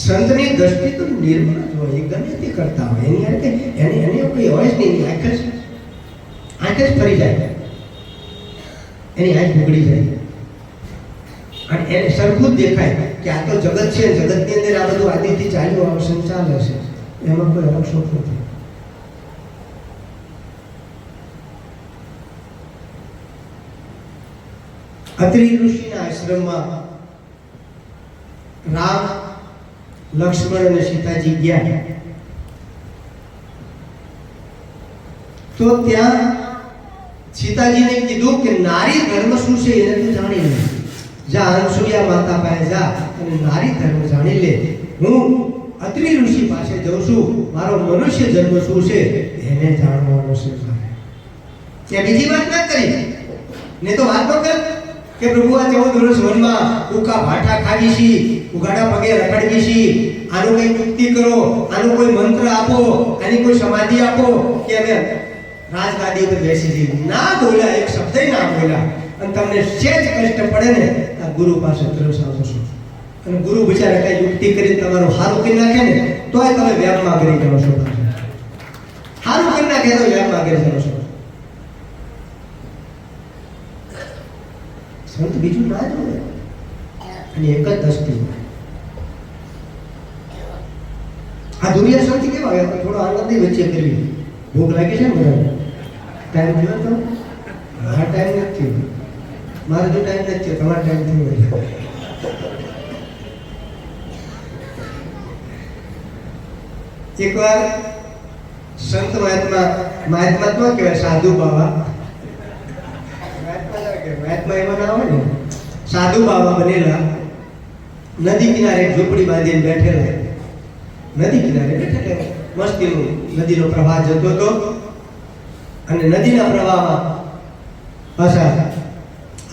સંતની દ્રષ્ટિ તો નિર્મળ જ હોય, ગમે તે કરતા હોય, એની યાર કે એને કોઈ હોય જ નહીં, આંખ જ ફરી જાય, એની આંખ ઉગડી જાય અને એને સરખું જ દેખાય કે આ તો જગત છે, જગતની અંદર આ બધું આદિથી ચાલ્યું આવશે, ચાલે છે, એમાં કોઈ અલગ શોખ નથી. અત્રિ ઋષિના આશ્રમમાં રામ, લક્ષ્મણ અને સીતાજી ગયા તો ત્યાં સીતાજીને કીધું કે નારી ધર્મ શું છે એને તું જાણી લે, જા અનસુયા માતા પાસે જા અને નારી ધર્મ જાણી લે. હું અત્રિ ઋષિ પાસે જઉં છું, મારો મનુષ્ય જન્મ શું છે એને જાણવાનો છે. ત્યાં બીજી વાત ના કરી ને તો વાત ન કર કે પ્રભુ આ 14 વર્ષ વનમાં ઉકા ભાઠા ખાવી છી, ઉગાડા પગે રખડવી છી, આનું કોઈ મુક્તિ કરો, આનું કોઈ મંત્ર આપો, આની કોઈ સમાધિ આપો કે અમે રાજગાદી ઉપર બેસી જઈએ. ના બોલ્યા, એક શબ્દ ના બોલ્યા. અને તમને સેજ કષ્ટ પડે ને આ ગુરુ પાસે તરસ આવશો અને ગુરુ બિચારા કઈ યુક્તિ કરીને તમારું હારું કરી નાખે ને તોય તમે વ્યાપમાં કરી જાઓ છો. હારું કરી નાખે તો વ્યાપમાં કરી જાઓ છો. સંત બીજું ના જોવે અને એક જ દ્રષ્ટિ હોય. આ દુનિયા સંત કેવા હોય, થોડો આનંદની વચ્ચે કરવી. ભૂખ લાગી છે ને બધાને, ટાઈમ થયો તો હા ટાઈમ નથી, મારે જો ટાઈમ નથી, તમારો ટાઈમ થયો. એકવાર સંત મહાત્મા તો કહેવાય, સાધુ બાવા, મહાત્મા એમાં ના હોય ને, સાધુ બાવા બનેલા નદી કિનારે ઝૂંપડી બાંધીને બેઠેલા. નદી કિનારે બેઠેલા, મસ્તીનું નદીનો પ્રવાહ જતો હતો અને નદીના પ્રવાહમાં પાછા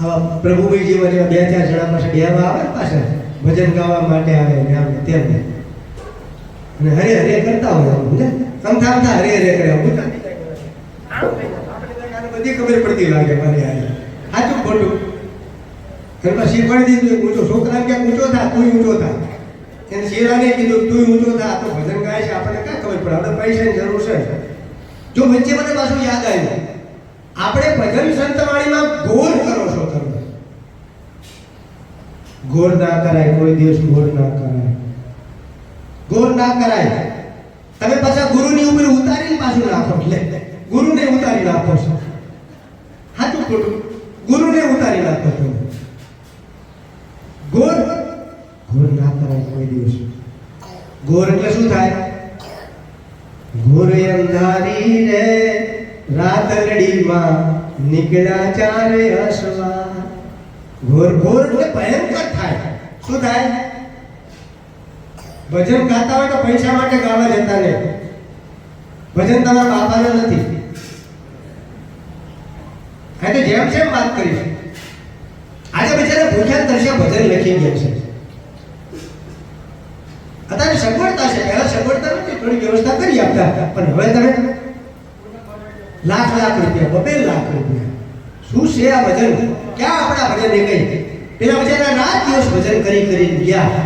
આવા પ્રભુભાઈ જેવા 2-4 જણા પાસે બેહવા આવે, પાછા ભજન ગાવા માટે આવે તેમને અને હરે હરે કરતા હોય. સમથામતા હરે હરે કરે, બધી ખબર પડતી લાગે મારે યાર, સાચું ખોટું ઘરમાં શીખવાડી દીધું. ઊંચો છોકરા ક્યાં ઊંચો થા, તું ઊંચો થા. એને શેરાને કીધું તું ઊંચો થા, તો ભજન ગાય છે, આપણને ક્યાં ખબર પડે, આપણે પૈસાની જરૂર છે. જો વચ્ચે મને પાછું યાદ આવ્યું, આપણે ભજન સંતવાણીમાં ગોળ કરો છો, તમે ગોળ ના કરાય, કોઈ દિવસ ગોળ ના કરાય, ગોળ ના કરાય. તમે પાછા ગુરુની ઉપર ઉતારીને પાછું નાખો, એટલે ગુરુને ઉતારી નાખો છો. સાચું ખોટું, ગુરુને ઉતારી નાખો છો. ગોળ ના કરાય કોઈ દિવસ. ગોળ એટલે શું થાય? ઘોર અંધારી રે રાતડીમાં નીકળ્યા ચારે હસવા. ઘોર એટલે ભયંકર થાય. શું થાય? ભજન ગાતા હોય તો પૈસા માટે ગાવા જતા ને, ભજન તમારા બાપાના નથી. આ તો જેમ જેમ વાત કરીશ, આજે બિચારા ભૂખ્યા તરસ્યા ભજન લખી ગયા છે. અત્યારે સગવડતા છે, પહેલા સગવડતા નથી, થોડી વ્યવસ્થા કરી આપતા, પણ હવે તમે લાખ રૂપિયા, 2 લાખ રૂપિયા. શું છે આ ભજન? ક્યાં આપણા ભજન એ કઈ? પેલા બિચારા રાત દિવસ ભજન કરી ગયા,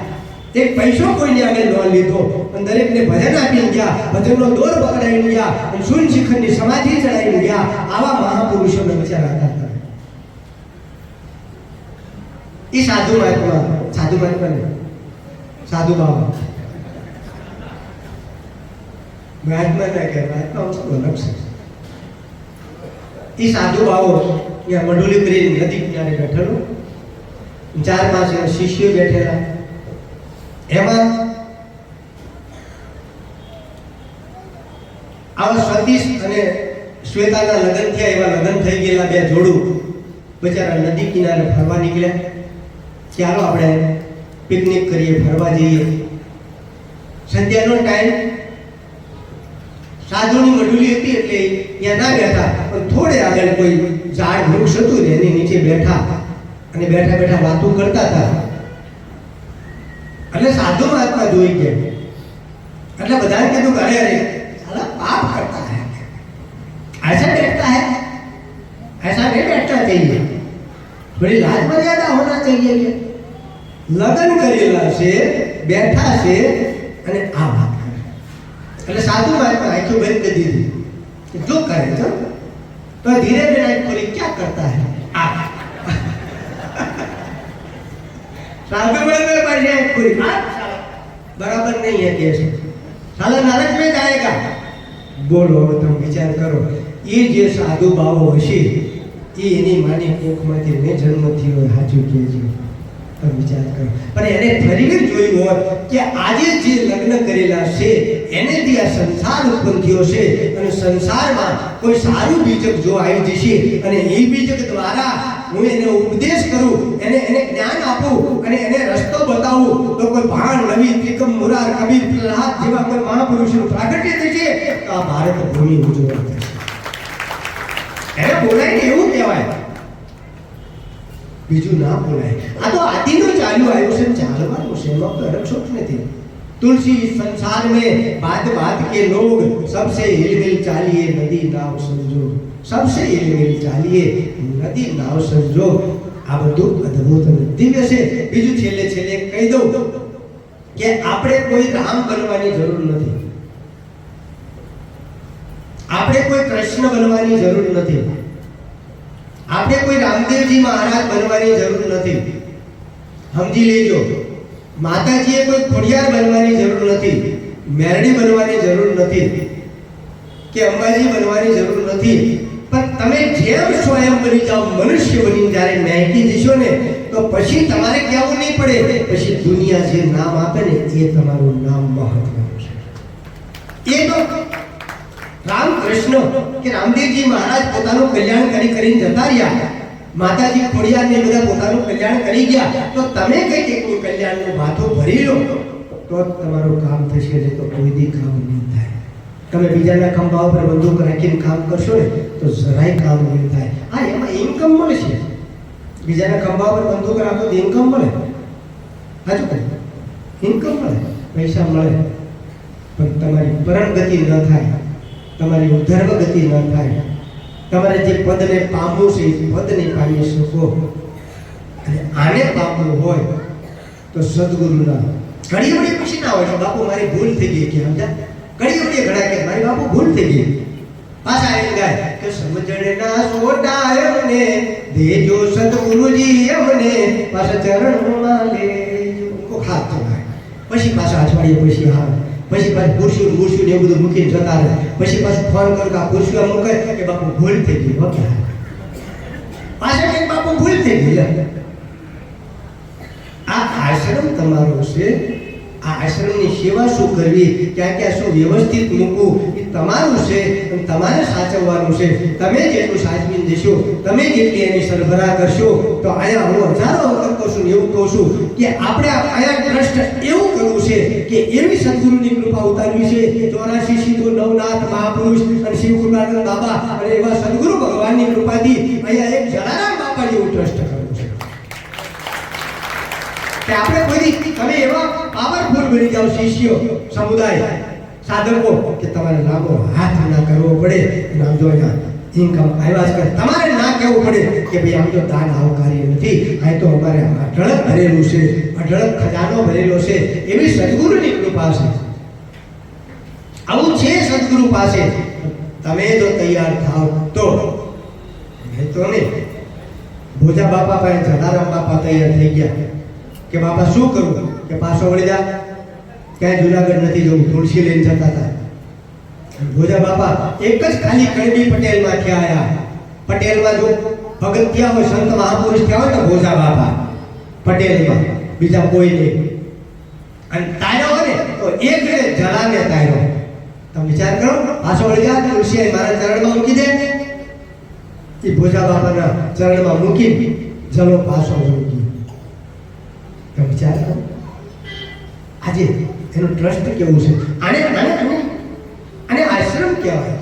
એક પૈસો કોઈને આગળ ન લીધો, પણ દરેકને ભજન આપીને ગયા, ભજનનો દોર પકડાઈને ગયા અને શૂન્ય શિખરની સમાધિ ચડાવીને ગયા. આવા મહાપુરુષોને બિચારા હતા. એ સાધુ મહાત્મા ને સાધુ બાબા મહાત્મા ના કહેવાય, મહાત્મા અલગ છે. એ સાધુ બાબો ત્યાં મંડોલી કરીને નદી કિનારે બેઠેલો, 4-5 શિષ્યો બેઠેલા. એમાં આવા સતીશ અને શ્વેતાના લગ્ન થયા, એવા લગ્ન થઈ ગયેલા 2 જોડું બિચારા નદી કિનારે ફરવા નીકળ્યા. ચાલો આપણે પિકનિક કરીએ, ફરવા જઈએ. સંધ્યાનો ટાઈમ, સાધુની મંડળી હતી એટલે ત્યાં ના બેઠા, પણ થોડે આગળ કોઈ ઝાડ વૃક્ષ હતું ને એની નીચે બેઠા અને બેઠા વાતો કરતા હતા. એટલે સાધુ મહાત્મા જોઈ ગયા એટલે બધાને કીધું કે અરે સાલા પાપ કરતા હે, ऐसा बैठता है, ऐसा नहीं बैठना चाहिए, थोड़ी लाज मर्यादा होना चाहिए. લગ્ન કરેલા છે, બેઠા છે અને આ વાત કરે. એટલે સાધુ મહાત્મા આંખો બંધ કરી દીધી કે જો કરે તો ધીરે ધીરે આંખ ખોલી ક્યાં કરતા હે આ साधु बड़े पास पूरी बराबर नहीं है कैसे साला नरक में जाएगा. बोलो तुम विचार करो ये जे साधु बाबो हशे ये एनी मानी कोखमांथी ने जन्म थयो हाचू केजो. તમે વિચાર કરો પણ એને ફરીથી જોયું હોત કે આજે જે લગ્ન કરેલા છે એનેથી આ સંસાર ઉત્પન્ન થયો છે અને સંસારમાં કોઈ સારું બીજક જો આવી જશે અને એ બીજક દ્વારા હું એને ઉપદેશ કરું, એને જ્ઞાન આપું અને એને રસ્તો બતાવું તો કોઈ ભાણ નવી ત્રિકમ મુરાર કબીર પ્રહલાદ જેવા કોઈ મહાપુરુષનું પ્રાગટ્ય થશે તો આ ભારત ભૂમિ ઉજ્જવળ થશે. એને બોલાઈને એવું કહેવાય, બીજું ના બોલાય. આ તો આદિનું ચાલ્યું આવ્યું છે, ચાલવાનું છે, એમાં કોઈ અડકશોટ નથી. तुलसी संसार में बात बात के लोग सबसे हिलमिल चालिए नदी नाव समझो, सबसे हिलमिल चालिए नदी नाव समझो. આ બધું અદ્ભુત અને દિવ્ય છે. બીજું છેલ્લે છેલ્લે કહી દઉં કે આપણે કોઈ રામ બનવાની જરૂર નથી, આપણે કોઈ કૃષ્ણ બનવાની જરૂર નથી, આપણે કોઈ રામદેવજી મહારાજ બનવાની જરૂર નથી. સમજી લેજો, માતાજીએ કોઈ ખોડિયાર બનવાની જરૂર નથી, મેરડી બનવાની જરૂર નથી કે અંબાજી બનવાની જરૂર નથી. પણ તમે જેમ સ્વયં બની જાઓ, મનુષ્ય બની જ્યારે મહેકી જશો ને તો પછી તમારે કહેવું નહીં પડે, પછી દુનિયા જે નામ આપે ને એ તમારું નામ મહત્વનું છે. એ તો રામકૃષ્ણ કે રામદેવજી મહારાજ પોતાનું કલ્યાણ કરીને જતા રહ્યા, માતાજી ખોડિયાર ને બધા પોતાનું કલ્યાણ કરી ગયા, તો તમે કઈ એકનું કલ્યાણનું ભાથો ભરી લો તો તમારું કામ થશે, નહીં તો કોઈ દી કામ નહીં થાય. તમે બીજાના ખંભા ઉપર બંદૂક રાખીને કામ કરશો ને તો જરાય કામ નહીં થાય. હા, એમાં ઇન્કમ મળશે, બીજાના ખંભા ઉપર બંદૂક રાખો તો ઇન્કમ મળે, હાજુ કે ઇન્કમ મળે, પૈસા મળે, પણ તમારી પરમ ગતિ ન થાય, તમારી ઉધર્વ ગતિ ન થાય, તમારે જે પદને પામવું છે એ પદને પામી શકો. અને આને પામવું હોય તો સદગુરુના ઘડી વળી પછી ના હોય કે બાપુ મારી ભૂલ થઈ ગઈ, કે સમજા ઘડી વળી ઘડા કે મારી બાપુ ભૂલ થઈ ગઈ. પાછા એમ ગાય કે સમજણના સોટા એમને દેજો સદગુરુજી એમને પાછા ચરણમાં લેજો. કોક હાથ ચડાય, પછી પાછા અઠવાડિયે પછી હા, પછી પાછું પુરુષું ને એવું બધું મૂકીને જતા રહે, પછી પાછું ફોન કરું કે પુરુષો મૂકે કે બાપુ ભૂલ થઈ ગઈ. ઓકે, પાછળ કે બાપુ ભૂલ થઈ ગઈ. આ આશ્રમ તમારો છે, આ આશ્રમની સેવા શું કરવી, ક્યાં ક્યાં શું વ્યવસ્થિત મૂકવું એ તમારું છે અને તમારે સાચવવાનું છે. તમે જેટલું સાચવીને જશો, તમે જેટલી એની સરભરા કરશો તો અહીંયા હું હજારો વખત કહું છું ને એવું કહું છું કે આપણે અહીંયા ટ્રસ્ટ એવું કરવું છે કે એવી સદગુરુની કૃપા ઉતારવી છે. 84 સિદ્ધો નવનાથ મહાપુરુષ અને શિવકૃપાનંદ બાબા અને એવા સદગુરુ ભગવાનની કૃપાથી અહીંયા એક જલારામ બાપા જેવું ટ્રસ્ટ કરવું છે કે આપણે કોઈ તમે એવા પાવરફુલ બની જાઓ શિષ્યો, સમુદાય, સાધકો કે તમારે લાંબો હાથ ના કરવો પડે. આમ જો અહીંયા ઇન્કમ આવ્યા જ કરે, તમારે ના કહેવું પડે કે ભાઈ આમ તો દાન આવકાર્ય નથી, આ તો અમારે અઢળક ભરેલું છે, અઢળક ખજાનો ભરેલો છે. એવી સદગુરુની કૃપા છે, આવું છે સદગુરુ પાસે. તમે જો તૈયાર થાવ તો નહીં તો નહીં. ભોજા બાપા પાસે જલારામ બાપા તૈયાર થઈ ગયા કે બાપા શું કરું, કે પાછો વળી જા, ક્યાંય જુનાગઢ નથી જવું, તુલસી લઈને જતા હતા. ભોજા બાપા એક જ ખાલી કણબી પટેલમાં થયા આયા. પટેલમાં જો ભગત થયા હોય, સંત મહાપુરુષ થયા હોય તો ભોજા બાપા પટેલમાં, બીજા કોઈ નહીં. અને તાર્યો હોય ને તો એક જલાને તાર્યો. તમે વિચાર કરો, પાછો વળી જા, તુલસી મારા ચરણમાં મૂકી દે. એ ભોજા બાપાના ચરણમાં મૂકી જલો પાછો મૂકી. વિચાર કરો આજે એનું ટ્રસ્ટ કેવું છે. આને આને આને આશ્રમ કહેવાય,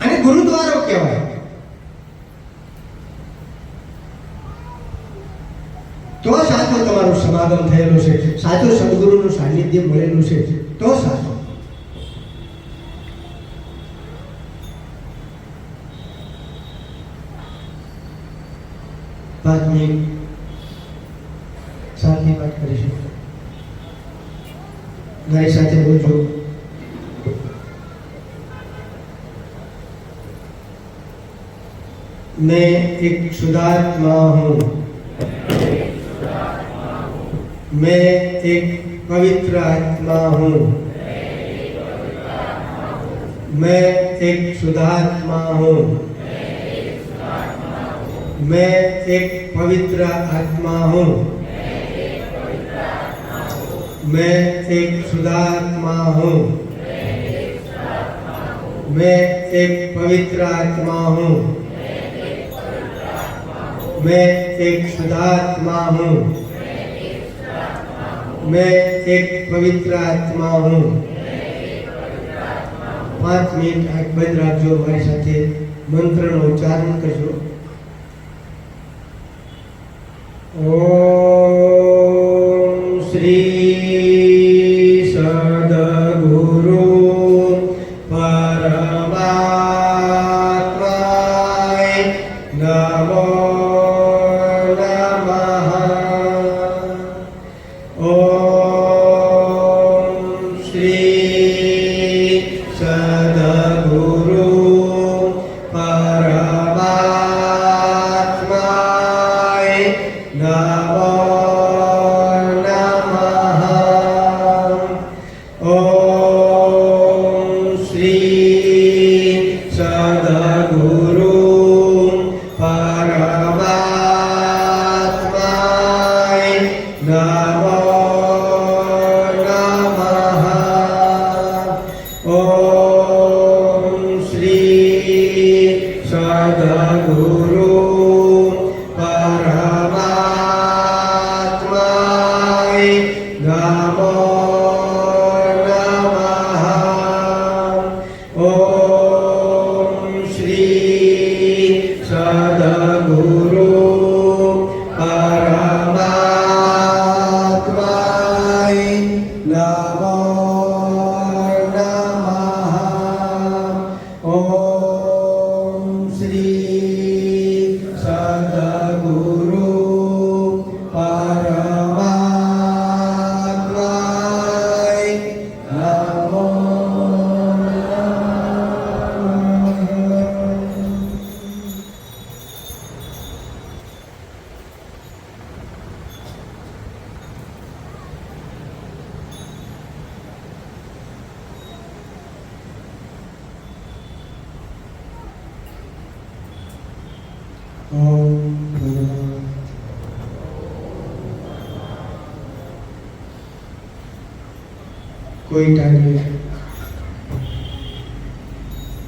અને ગુરુદ્વારો કહેવાય. તો સાચો તમારું સમાગમ થયેલું છે, સાચું સદગુરુનું સાનિધ્ય મળેલું છે તો સાચું. પાંચ મિનિટ સાથે વાત કરીશું. મારી સાથે બોલજો. मैं एक शुद्धात्मा हूँ. मैं एक पवित्र आत्मा हूँ. मैं एक शुद्धात्मा हूँ. मैं एक पवित्र आत्मा हूँ. मैं एक शुद्धात्मा हूँ. मैं एक पवित्र आत्मा हूँ. मैं एक शुद्धात्मा हूँ. मैं एक पवित्र आत्मा हूँ. 5 मिनिट आंख બંધ રાખજો. મારી સાથે મંત્રનો ઉચ્ચારણ કરજો. ઓમ શ્રી સદગુરુ પરમાત્માય નમો નમઃ. ઓમ શ્રી સદગુરુ પરમાત્માય નમો નમઃ. ઓમ શ્રી સદગુરુ પરમાત્માય નમો નમઃ. ઓમ શ્રી સદગુરુ પરમાત્માય નમો નમઃ. ઓમ શ્રી સદગુરુ પરમાત્માય નમો નમઃ. ઓમ શ્રી સદગુરુ પરમાત્માય નમો કોઈ ટાઈમે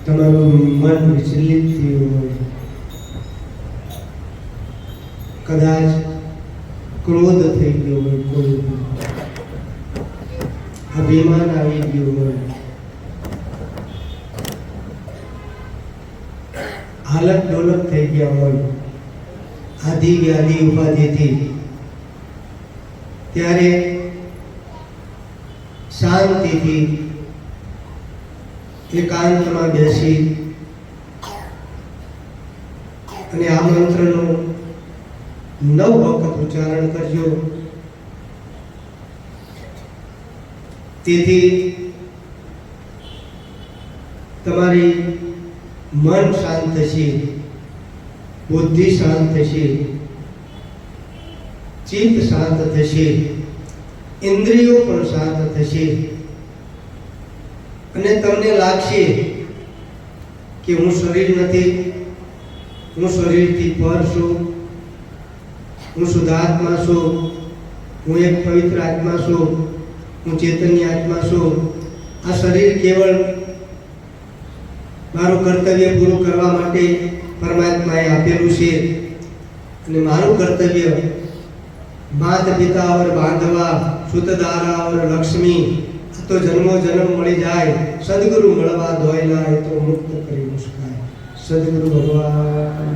તમારું મન વિચલિત થયું હોય, કદાચ ક્રોધ થઈ ગયો હોય, કોઈ અભિમાન આવી ગયું હોય, હાલત ડોલત થઈ ગયા હોય આદિ વ્યાધિ ઉપાધિથી, ત્યારે શાંતિથી એકાંતમાં બેસી અને આ મંત્રનું 9 વખત ઉચ્ચારણ કરજો. તેથી તમારી મન શાંત થશે, બુદ્ધિ શાંત થશે, ચિત્ત શાંત થશે, ઇન્દ્રિયો પણ શાંત થશે અને તમને લાગશે કે હું શરીર નથી, હું શરીરથી પર છું, હું શુદ્ધાત્મા છું, હું એક પવિત્ર આત્મા છું, હું ચેતન્ય આત્મા છું. આ શરીર કેવળ મારું કર્તવ્ય પૂરું કરવા માટે પરમાત્માએ આપેલું છે અને મારું કર્તવ્ય માતા પિતા और बांधवा सुतदारा और लक्ष्मी तो जन्मो जन्म मળી જાય. સદગુરુ મળવા દોયલા એ તો મુક્ત કરી મુસ્કાય. સદગુરુ ભગવાન